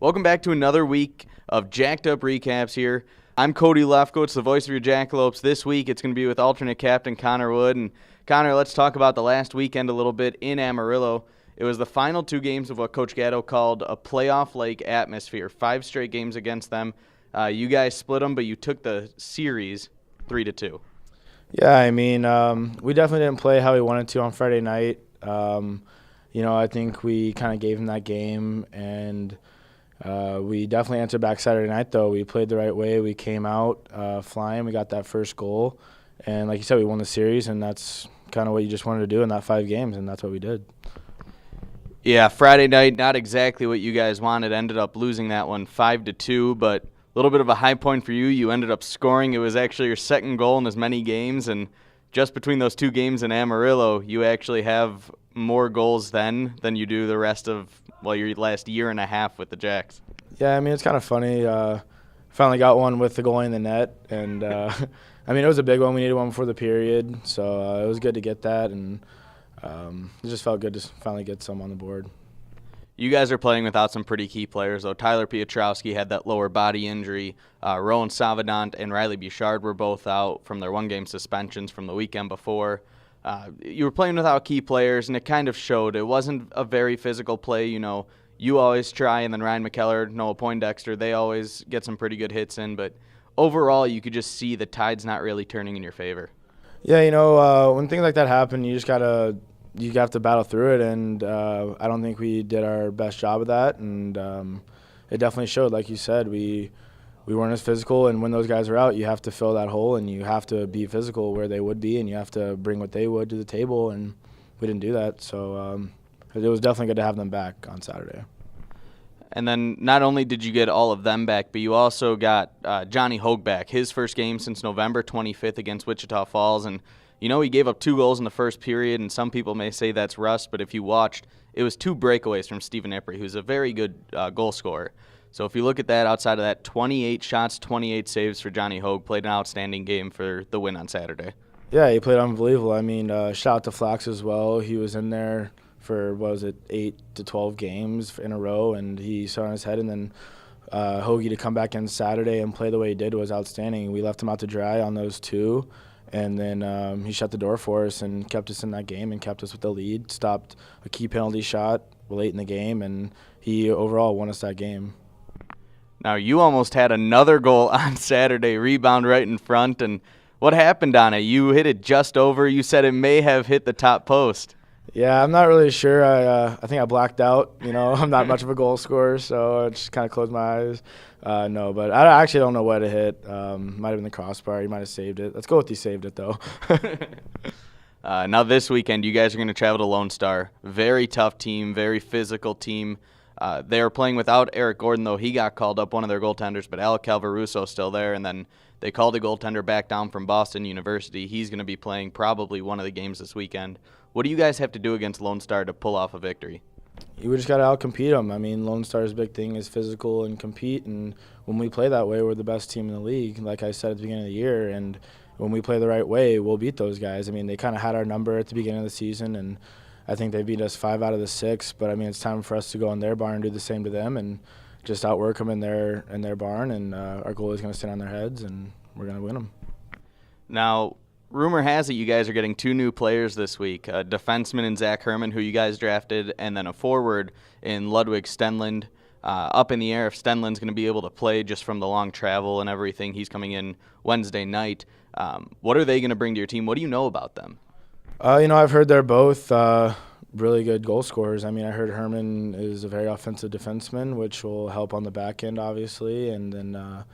Welcome back to another week of Jacked Up Recaps here. I'm Cody Lefkowitz, the voice of your Jackalopes. This week it's going to be with alternate captain Connor Wood. And Connor, let's talk about the last weekend a little bit in Amarillo. It was the final two games of what Coach Gatto called a playoff-like atmosphere. 5 straight games against them. You guys split them, but you took the series 3-2. Yeah, I mean, we definitely didn't play how we wanted to on Friday night. I think we kind of gave him that game, and we definitely answered back Saturday night, though. We played the right way. We came out flying. We got that first goal. And like you said, we won the series, and that's kind of what you just wanted to do in that 5 games, and that's what we did. Yeah, Friday night, not exactly what you guys wanted. Ended up losing that one 5-2, but a little bit of a high point for you. You ended up scoring. It was actually your second goal in as many games, and just between those 2 games in Amarillo, you actually have more goals then than you do the rest of, your last year and a half with the Jacks. Yeah, I mean, it's kind of funny. Finally got one with the goalie in the net, and it was a big one. We needed one before the period, so it was good to get that, and it just felt good to finally get some on the board. You guys are playing without some pretty key players, though. Tyler Piotrowski had that lower body injury. Rowan Savadant and Riley Bouchard were both out from their one-game suspensions from the weekend before. You were playing without key players, and it kind of showed. It wasn't a very physical play. You always try, and then Ryan McKellar, Noah Poindexter, they always get some pretty good hits in. But overall, you could just see the tide's not really turning in your favor. Yeah, when things like that happen, you have to battle through it, and I don't think we did our best job of that, and it definitely showed. Like you said, we weren't as physical, and when those guys are out, you have to fill that hole, and you have to be physical where they would be, and you have to bring what they would to the table, and we didn't do that. So it was definitely good to have them back on Saturday. And then not only did you get all of them back, but you also got Johnny Hogue back, his first game since November 25th against Wichita Falls, and he gave up 2 goals in the first period, and some people may say that's rust, but if you watched, it was 2 breakaways from Stephen Ipri, who's a very good goal scorer. So if you look at that, outside of that, 28 shots, 28 saves for Johnny Hogue, played an outstanding game for the win on Saturday. Yeah, he played unbelievable. Shout out to Flax as well. He was in there for, 8 to 12 games in a row, and he saw on his head, and then Hoagie to come back in Saturday and play the way he did was outstanding. We left him out to dry on those 2. And then he shut the door for us and kept us in that game and kept us with the lead, stopped a key penalty shot late in the game, and he overall won us that game. Now, you almost had another goal on Saturday, rebound right in front, and what happened on it? You hit it just over. You said it may have hit the top post. Yeah, I'm not really sure. I think I blacked out. I'm not much of a goal scorer, so I just kind of closed my eyes. No, but I actually don't know what it hit. Might have been the crossbar. You might have saved it. Let's go with you saved it, though. Now this weekend, you guys are going to travel to Lone Star. Very tough team, very physical team. They are playing without Eric Gordon, though. He got called up, one of their goaltenders, but Alec Calvaruso is still there. And then they called a goaltender back down from Boston University. He's going to be playing probably one of the games this weekend. What do you guys have to do against Lone Star to pull off a victory? We just got to out-compete them. Lone Star's big thing is physical and compete, and when we play that way, we're the best team in the league, like I said at the beginning of the year, and when we play the right way, we'll beat those guys. They kind of had our number at the beginning of the season, and I think they beat us 5 out of the 6, but, it's time for us to go in their barn and do the same to them and just outwork them in their barn, and our goal is going to stand on their heads, and we're going to win them. Now, rumor has it you guys are getting 2 new players this week, a defenseman in Zach Herman, who you guys drafted, and then a forward in Ludwig Stenlund. Up in the air if Stenlund's going to be able to play just from the long travel and everything. He's coming in Wednesday night. What are they going to bring to your team? What do you know about them? I've heard they're both really good goal scorers. I heard Herman is a very offensive defenseman, which will help on the back end, obviously, and then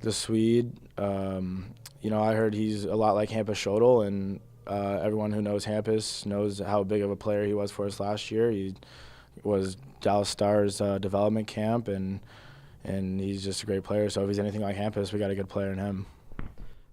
the Swede, I heard he's a lot like Hampus Schodel, and everyone who knows Hampus knows how big of a player he was for us last year. He was Dallas Stars development camp, and he's just a great player. So if he's anything like Hampus, we got a good player in him.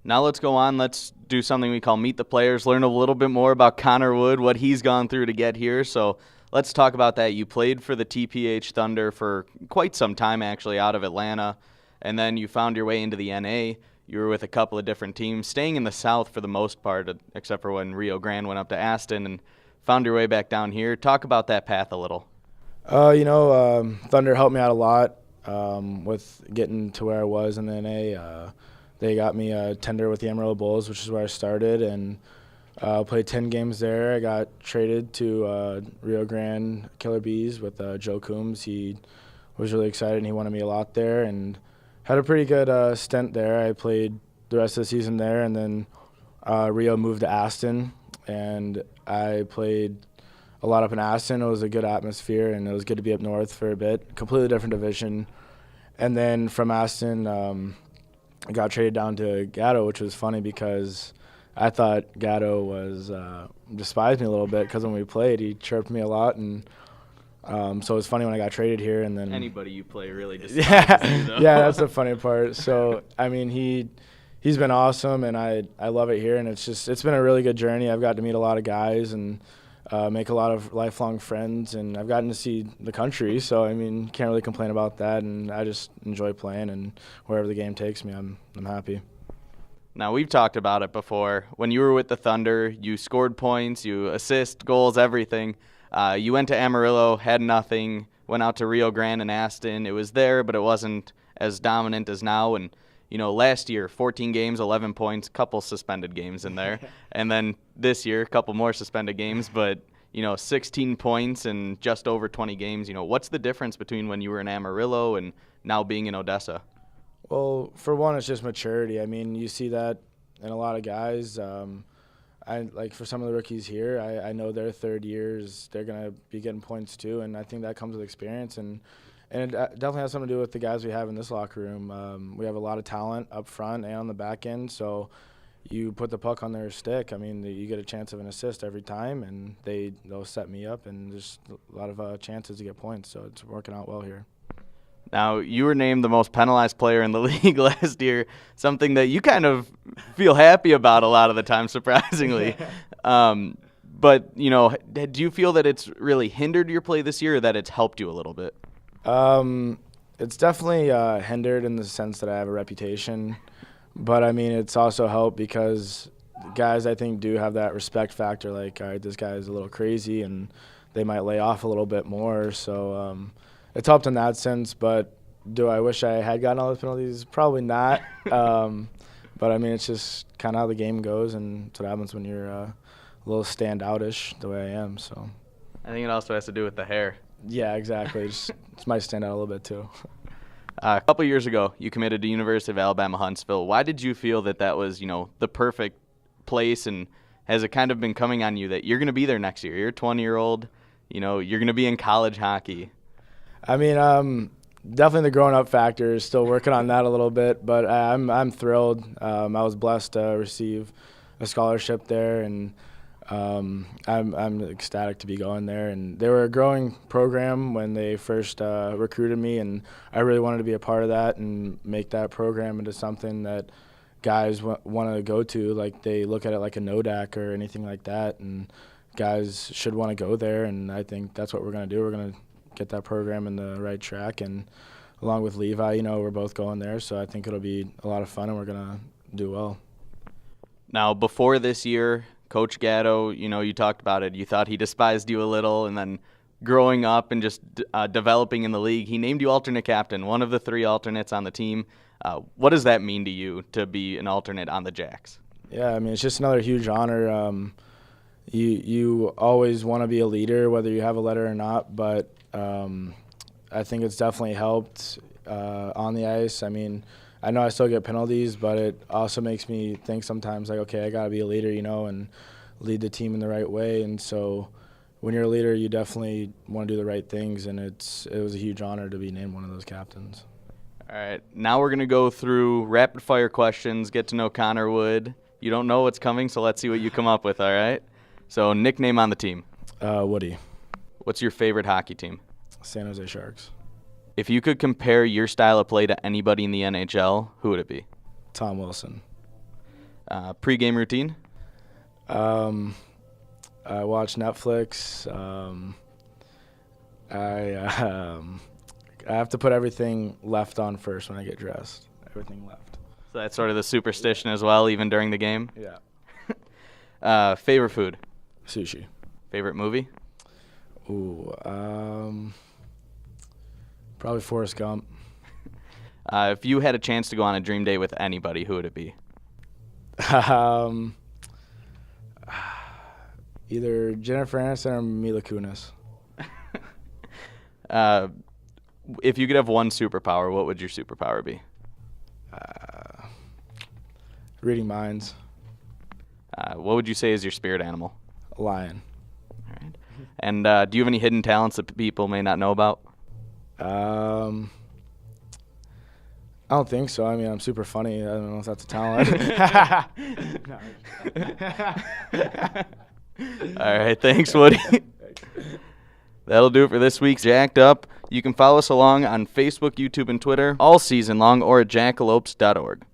Now let's go on. Let's do something we call Meet the Players, learn a little bit more about Connor Wood, what he's gone through to get here. So let's talk about that. You played for the TPH Thunder for quite some time, actually, out of Atlanta, and then you found your way into the NA. You were with a couple of different teams, staying in the South for the most part, except for when Rio Grande went up to Aston, and found your way back down here. Talk about that path a little. Thunder helped me out a lot. with getting to where I was in the NA. They got me a tender with the Amarillo Bulls, which is where I started, and played 10 games there. I got traded to Rio Grande Killer Bees with Joe Coombs. He was really excited, and he wanted me a lot there, and had a pretty good stint there. I played the rest of the season there, and then Rio moved to Aston, and I played a lot up in Aston. It was a good atmosphere, and it was good to be up north for a bit. Completely different division. And then from Aston, I got traded down to Gatto, which was funny because I thought Gatto was despised me a little bit because when we played, he chirped me a lot, and so it was funny when I got traded here. And then anybody you play really despises you, though. Yeah, that's the funny part. So I mean, he's been awesome, and I love it here, and it's been a really good journey. I've got to meet a lot of guys and make a lot of lifelong friends, and I've gotten to see the country. So I mean, can't really complain about that, and I just enjoy playing, and wherever the game takes me, I'm happy. Now, we've talked about it before. When you were with the Thunder, you scored points, you assist, goals, everything. You went to Amarillo, had nothing, went out to Rio Grande and Aston. It was there, but it wasn't as dominant as now. And, you know, last year, 14 games, 11 points, couple suspended games in there. And then this year, a couple more suspended games, but, you know, 16 points and just over 20 games. You know, what's the difference between when you were in Amarillo and now being in Odessa? Well, for one, it's just maturity. I mean, you see that in a lot of guys. Like for some of the rookies here, I know their third years, they're going to be getting points too, and I think that comes with experience. And it definitely has something to do with the guys we have in this locker room. We have a lot of talent up front and on the back end, so you put the puck on their stick. I mean, you get a chance of an assist every time, and they'll set me up, and there's a lot of chances to get points, so it's working out well here. Now, you were named the most penalized player in the league last year, something that you kind of feel happy about a lot of the time, surprisingly. But, you know, do you feel that it's really hindered your play this year or that it's helped you a little bit? It's definitely hindered in the sense that I have a reputation. But, I mean, it's also helped because guys, I think, do have that respect factor. Like, all right, this guy is a little crazy, and they might lay off a little bit more. So, it's helped in that sense, but do I wish I had gotten all those penalties? Probably not. But, I mean, it's just kind of how the game goes, and it's what happens when you're a little standoutish the way I am. So I think it also has to do with the hair. Yeah, exactly. It might stand out a little bit too. A couple years ago, you committed to University of Alabama, Huntsville. Why did you feel that that was, you know, the perfect place, and has it kind of been coming on you that you're going to be there next year? You're a 20-year-old, you know, you're going to be in college hockey. I mean, definitely the growing up factor is still working on that a little bit, but I'm thrilled. I was blessed to receive a scholarship there, and I'm ecstatic to be going there. And they were a growing program when they first recruited me, and I really wanted to be a part of that and make that program into something that guys want to go to. Like, they look at it like a NODAC or anything like that, and guys should want to go there, and I think that's what we're going to do. We're going to get that program in the right track, and along with Levi, you know, we're both going there, so I think it'll be a lot of fun, and we're going to do well. Now, before this year, Coach Gatto, you know, you talked about it. You thought he despised you a little, and then growing up and just developing in the league, he named you alternate captain, one of the 3 alternates on the team. What does that mean to you to be an alternate on the Jacks? Yeah, I mean, it's just another huge honor. You always want to be a leader, whether you have a letter or not, but I think it's definitely helped on the ice. I mean, I know I still get penalties, but it also makes me think sometimes, like, okay, I got to be a leader, you know, and lead the team in the right way. And so when you're a leader, you definitely want to do the right things, and it was a huge honor to be named one of those captains. All right, now we're going to go through rapid-fire questions, get to know Connor Wood. You don't know what's coming, so let's see what you come up with, all right? So, nickname on the team? Woody. What's your favorite hockey team? San Jose Sharks. If you could compare your style of play to anybody in the NHL, who would it be? Tom Wilson. Pre-game routine? I watch Netflix. I have to put everything left on first when I get dressed. Everything left. So that's sort of the superstition as well, even during the game? Yeah. Favorite food? Sushi. Favorite movie? Ooh, probably Forrest Gump. If you had a chance to go on a dream date with anybody, who would it be? Either Jennifer Aniston or Mila Kunis. If you could have one superpower, what would your superpower be? Reading minds. What would you say is your spirit animal? A lion. All right. And do you have any hidden talents that people may not know about? I don't think so. I mean, I'm super funny. I don't know if that's a talent. All right, thanks, Woody. That'll do it for this week's Jacked Up. You can follow us along on Facebook, YouTube, and Twitter all season long, or at jackalopes.org.